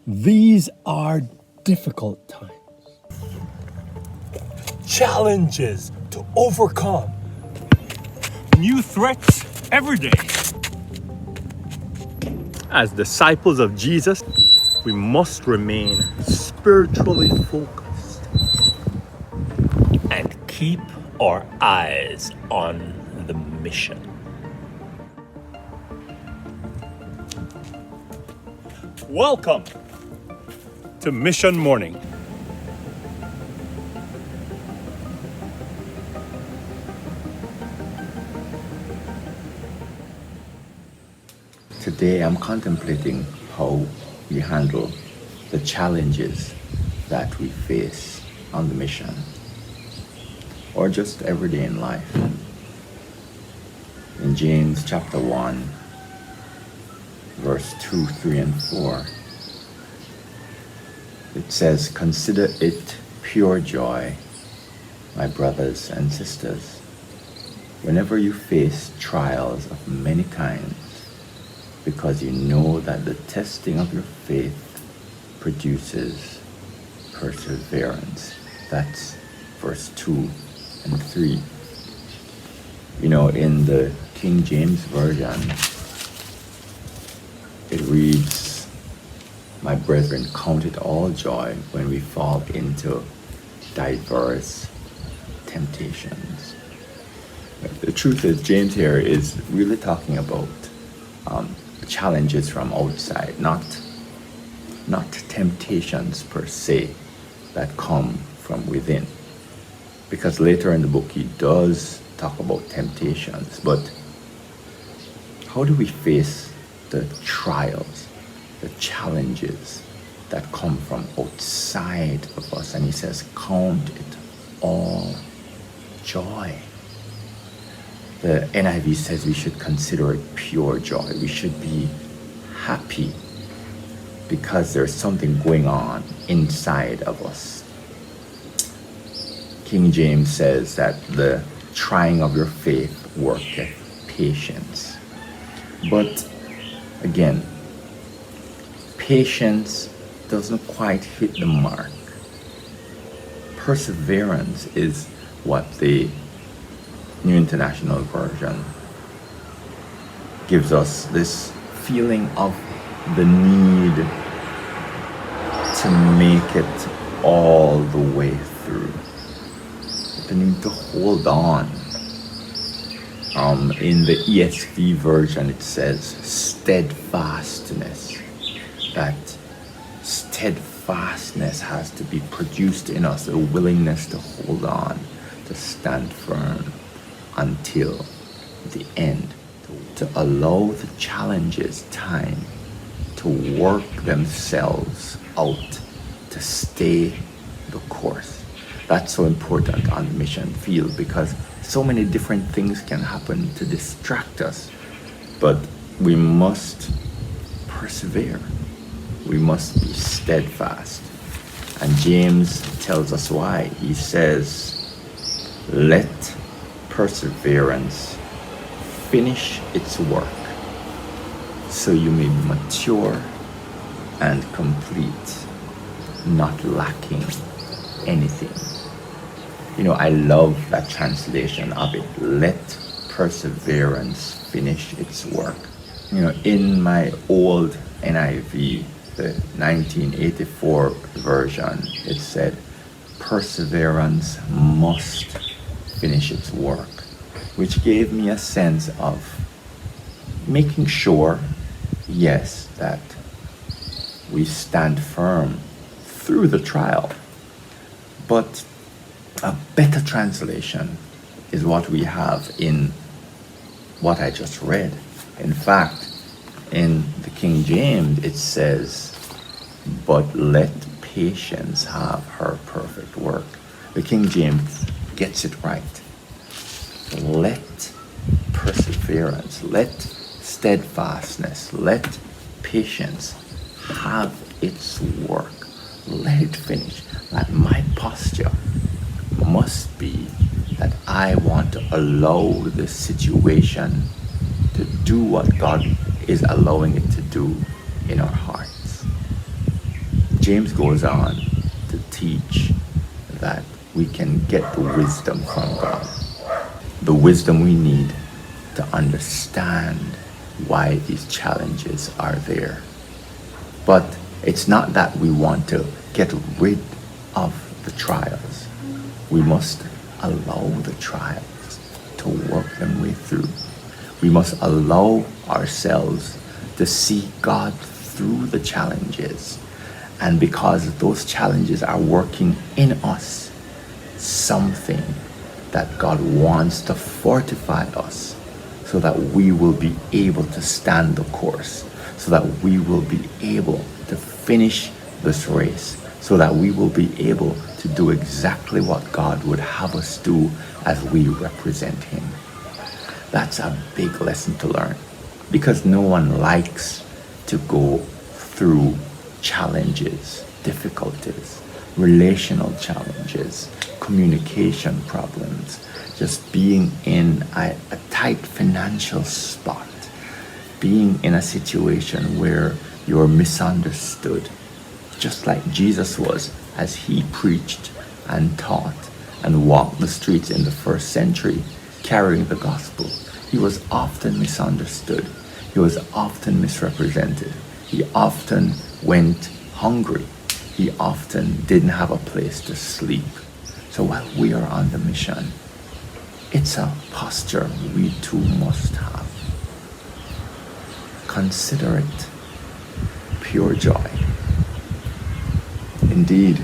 These are difficult times. Challenges to overcome. New threats every day. As disciples of Jesus, we must remain spiritually focused and keep our eyes on the mission. Welcome to Mission Morning. Today I'm contemplating how we handle the challenges that we face on the mission or just every day in life. In James chapter 1, verse 2, 3, and 4, it says, "Consider it pure joy, my brothers and sisters, whenever you face trials of many kinds, because you know that the testing of your faith produces perseverance." That's verse 2 and 3. You know, in the King James Version, it reads, "My brethren, count it all joy when we fall into diverse temptations." The truth is, James here is really talking about challenges from outside, not temptations per se that come from within. Because later in the book he does talk about temptations, but how do we face the trials, the challenges that come from outside of us? And he says, count it all joy. The NIV says we should consider it pure joy. We should be happy because there's something going on inside of us. King James says that the trying of your faith worketh patience. But again, patience doesn't quite hit the mark. Perseverance is what the New International Version gives us, this feeling of the need to make it all the way through, the need to hold on. In the ESV version it says steadfastness. That steadfastness has to be produced in us, a willingness to hold on, to stand firm until the end, to allow the challenges time to work themselves out, to stay the course. That's so important on the mission field because so many different things can happen to distract us, but we must persevere. We must be steadfast. And James tells us why. He says, "Let perseverance finish its work, so you may be mature and complete, not lacking anything." You know, I love that translation of it. Let perseverance finish its work. You know, in my old NIV, the 1984 version, it said, "Perseverance must finish its work," which gave me a sense of making sure, yes, that we stand firm through the trial. But a better translation is what we have in what I just read. In fact, in the King James it says, "But let patience have her perfect work." The King James gets it right. Let perseverance, let steadfastness, let patience have its work. Let it finish. That my posture must be that I want to allow the situation to do what God is allowing it to do in our hearts. James goes on to teach that we can get the wisdom from God. The wisdom we need to understand why these challenges are there. But it's not that we want to get rid of the trials. We must allow the trials to work their way through. We must allow ourselves to see God through the challenges. And because those challenges are working in us, something that God wants to fortify us so that we will be able to stand the course, so that we will be able to finish this race, so that we will be able to do exactly what God would have us do as we represent Him. That's a big lesson to learn, because no one likes to go through challenges, difficulties, relational challenges, communication problems, just being in a tight financial spot, being in a situation where you're misunderstood, just like Jesus was as He preached and taught and walked the streets in the first century carrying the gospel. He was often misunderstood. He was often misrepresented. He often went hungry. He often didn't have a place to sleep. So while we are on the mission, it's a posture we too must have. Consider it pure joy. Indeed,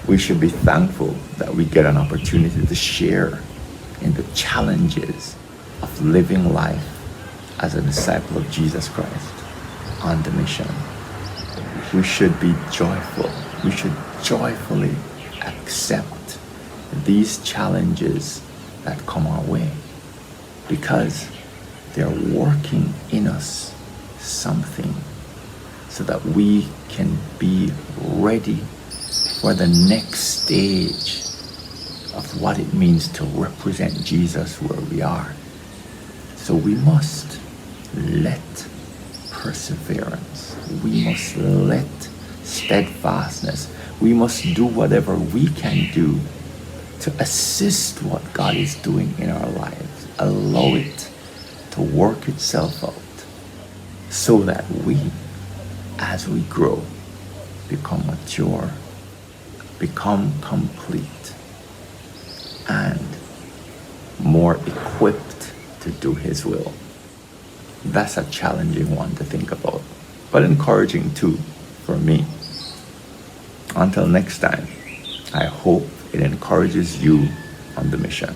we should be thankful that we get an opportunity to share in the challenges of living life as a disciple of Jesus Christ on the mission. We should be joyful. We should joyfully accept these challenges that come our way, because they're working in us something so that we can be ready for the next stage of what it means to represent Jesus where we are. So we must let perseverance, we must let steadfastness, we must do whatever we can do to assist what God is doing in our lives. Allow it to work itself out so that we, as we grow, become mature, become complete, and more equipped to do His will. That's a challenging one to think about, but encouraging too for me. Until next time, I hope it encourages you on the mission.